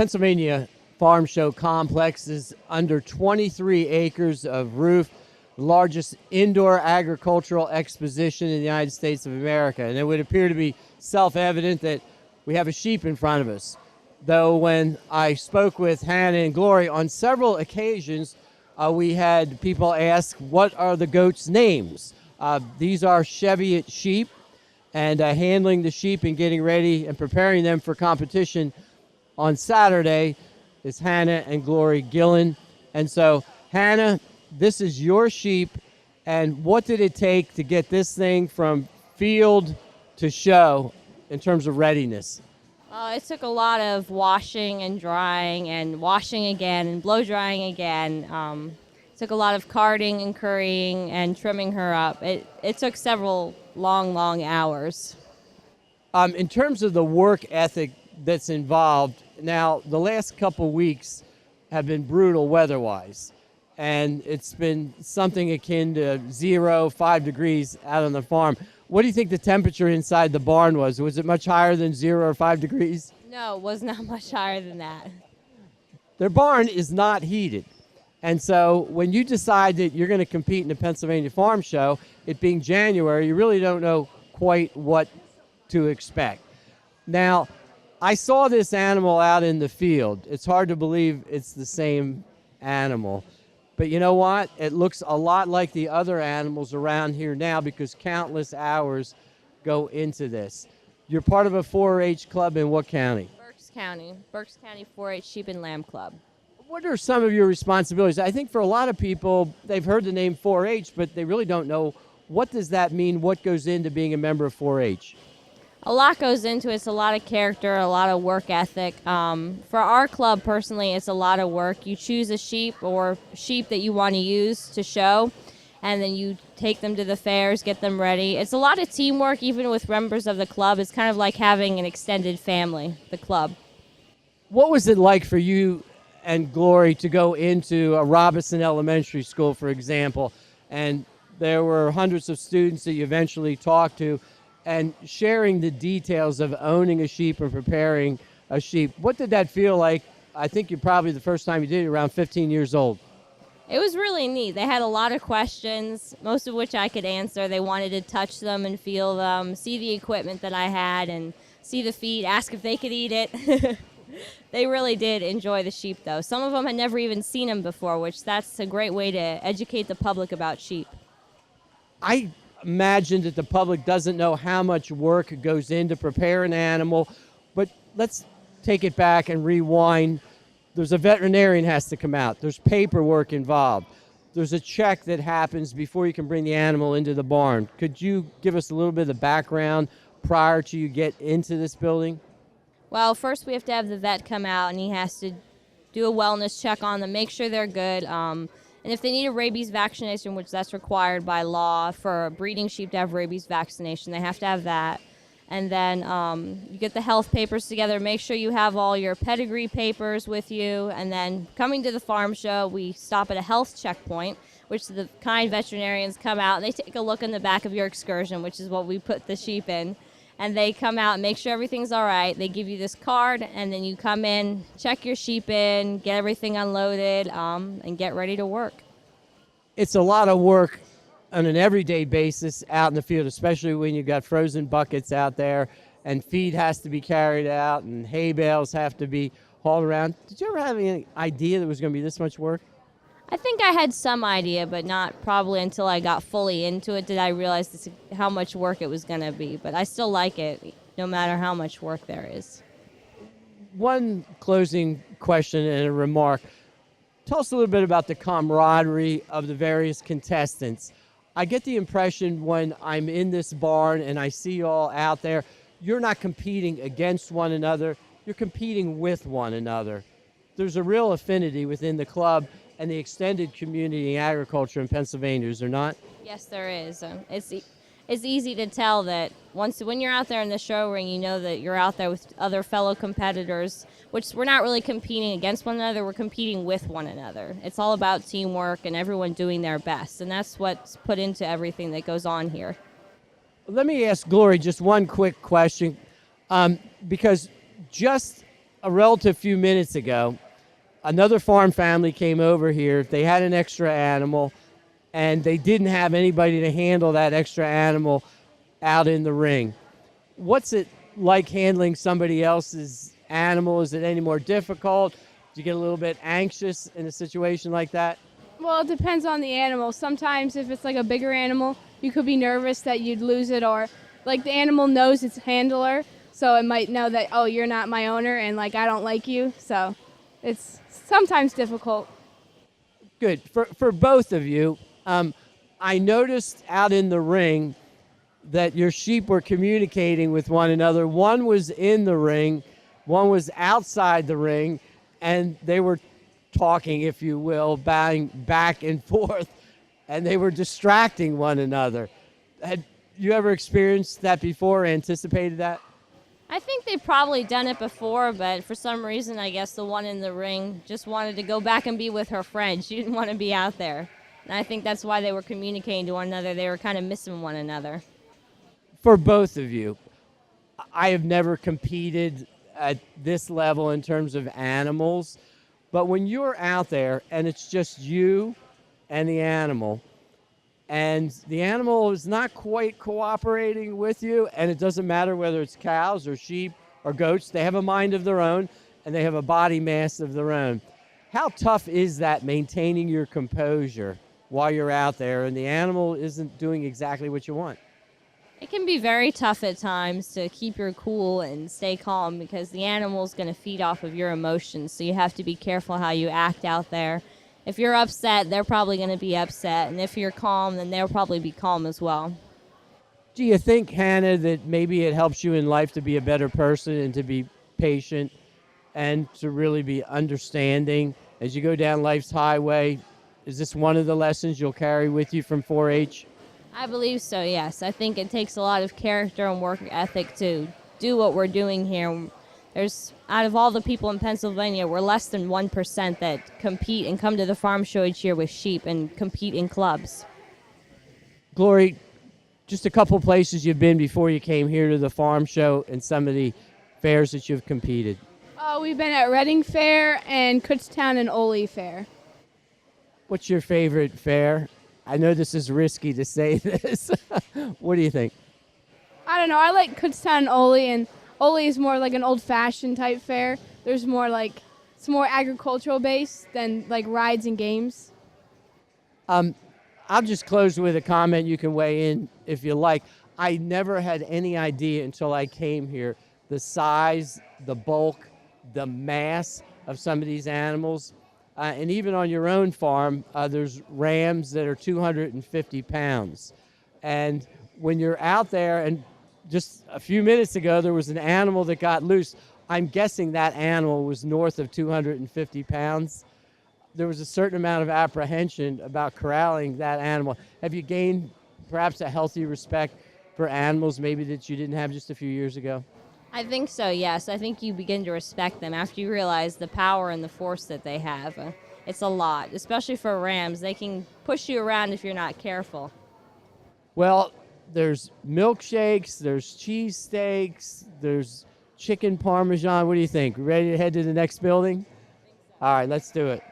Pennsylvania Farm Show complex is under 23 acres of roof, the largest indoor agricultural exposition in the United States of America. And it would appear to be self-evident that we have a sheep in front of us. Though when I spoke with Hannah and Glory on several occasions, we had people ask, what are the goats' names? These are Cheviot sheep, and handling the sheep and getting ready and preparing them for competition on Saturday is Hannah and Glory Gillen. And so, Hannah, this is your sheep, and what did it take to get this thing from field to show in terms of readiness? It took a lot of washing and drying and washing again and blow drying again. It took a lot of carding and currying and trimming her up. It took several long hours. In terms of the work ethic that's involved, now the last couple weeks have been brutal weather-wise, and it's been something akin to 5 degrees out on the farm. What do you think the temperature inside the barn was? Was it much higher than 0 or 5 degrees? No, it was not much higher than that. Their barn is not heated. And so when you decide that you're going to compete in the Pennsylvania Farm Show, it being January, you really don't know quite what to expect. Now, I saw this animal out in the field. It's hard to believe it's the same animal. But you know what? It looks a lot like the other animals around here now because countless hours go into this. You're part of a 4-H club in what county? Berks County 4-H Sheep and Lamb Club. What are some of your responsibilities? I think for a lot of people, they've heard the name 4-H, but they really don't know what does that mean, what goes into being a member of 4-H. A lot goes into it. It's a lot of character, a lot of work ethic. For our club, personally, it's a lot of work. You choose a sheep or sheep that you want to use to show, and then you take them to the fairs, get them ready. It's a lot of teamwork, even with members of the club. It's kind of like having an extended family, the club. What was it like for you and Glory to go into a Robinson Elementary School, for example, and there were hundreds of students that you eventually talked to, and sharing the details of owning a sheep and preparing a sheep? What did that feel like? I think you probably the first time you did it around 15 years old. It was really neat. They had a lot of questions, most of which I could answer. They wanted to touch them and feel them, see the equipment that I had, and see the feed, ask if they could eat it. They really did enjoy the sheep, though. Some of them had never even seen them before, which that's a great way to educate the public about sheep. I imagine that the public doesn't know how much work goes into prepare an animal, but let's take it back and rewind. There's a veterinarian has to come out. There's paperwork involved. There's a check that happens before you can bring the animal into the barn. Could you give us a little bit of the background prior to you get into this building? Well, first we have to have the vet come out, and he has to do a wellness check on them, make sure they're good. And if they need a rabies vaccination, which that's required by law for a breeding sheep to have rabies vaccination, they have to have that. And then you get the health papers together, make sure you have all your pedigree papers with you. And then coming to the farm show, we stop at a health checkpoint, which the kind veterinarians come out and they take a look in the back of your excursion, which is what we put the sheep in. And they come out and make sure everything's all right. They give you this card, and then you come in, check your sheep in, get everything unloaded, and get ready to work. It's a lot of work on an everyday basis out in the field, especially when you've got frozen buckets out there and feed has to be carried out and hay bales have to be hauled around. Did you ever have any idea there was going to be this much work? I think I had some idea, but not probably until I got fully into it did I realize how much work it was going to be. But I still like it, no matter how much work there is. One closing question and a remark. Tell us a little bit about the camaraderie of the various contestants. I get the impression when I'm in this barn and I see you all out there, you're not competing against one another, you're competing with one another. There's a real affinity within the club and the extended community in agriculture in Pennsylvania, is there not? Yes, there is. It's easy to tell that when you're out there in the show ring, you know that you're out there with other fellow competitors, which we're not really competing against one another, we're competing with one another. It's all about teamwork and everyone doing their best, and that's what's put into everything that goes on here. Let me ask Glory just one quick question, because just a relative few minutes ago, another farm family came over here. They had an extra animal, and they didn't have anybody to handle that extra animal out in the ring. What's it like handling somebody else's animal? Is it any more difficult? Do you get a little bit anxious in a situation like that? Well, it depends on the animal. Sometimes if it's like a bigger animal, you could be nervous that you'd lose it, or like the animal knows its handler, so it might know that, oh, you're not my owner and like I don't like you. So it's sometimes difficult. Good. For both of you, I noticed out in the ring that your sheep were communicating with one another. One was in the ring, one was outside the ring, and they were talking, if you will, bowing back and forth, and they were distracting one another. Had you ever experienced that before, anticipated that? I think they've probably done it before, but for some reason, I guess the one in the ring just wanted to go back and be with her friend. She didn't want to be out there. And I think that's why they were communicating to one another. They were kind of missing one another. For both of you, I have never competed at this level in terms of animals, but when you're out there and it's just you and the animal is not quite cooperating with you, and it doesn't matter whether it's cows or sheep or goats, they have a mind of their own and they have a body mass of their own. How tough is that, maintaining your composure while you're out there and the animal isn't doing exactly what you want? It can be very tough at times to keep your cool and stay calm because the animal's going to feed off of your emotions, so you have to be careful how you act out there. If you're upset, they're probably going to be upset, and if you're calm, then they'll probably be calm as well. Do you think, Hannah, that maybe it helps you in life to be a better person and to be patient and to really be understanding as you go down life's highway? Is this one of the lessons you'll carry with you from 4-H? I believe so, yes. I think it takes a lot of character and work ethic to do what we're doing here. There's, out of all the people in Pennsylvania, we're less than 1% that compete and come to the farm show each year with sheep and compete in clubs. Glory, just a couple places you've been before you came here to the farm show and some of the fairs that you've competed. We've been at Reading Fair and Kutztown and Ole Fair. What's your favorite fair? I know this is risky to say this. What do you think? I don't know. I like Kutztown and Ole is more like an old-fashioned type fair. There's more like, it's more agricultural based than like rides and games. I'll just close with a comment. You can weigh in if you like. I never had any idea until I came here the size, the bulk, the mass of some of these animals. And even on your own farm, there's rams that are 250 pounds. And when you're out there, and just a few minutes ago, there was an animal that got loose. I'm guessing that animal was north of 250 pounds. There was a certain amount of apprehension about corralling that animal. Have you gained perhaps a healthy respect for animals maybe that you didn't have just a few years ago? I think so, yes. I think you begin to respect them after you realize the power and the force that they have. It's a lot, especially for rams. They can push you around if you're not careful. Well, there's milkshakes, there's cheesesteaks, there's chicken parmesan. What do you think? Ready to head to the next building? All right, let's do it.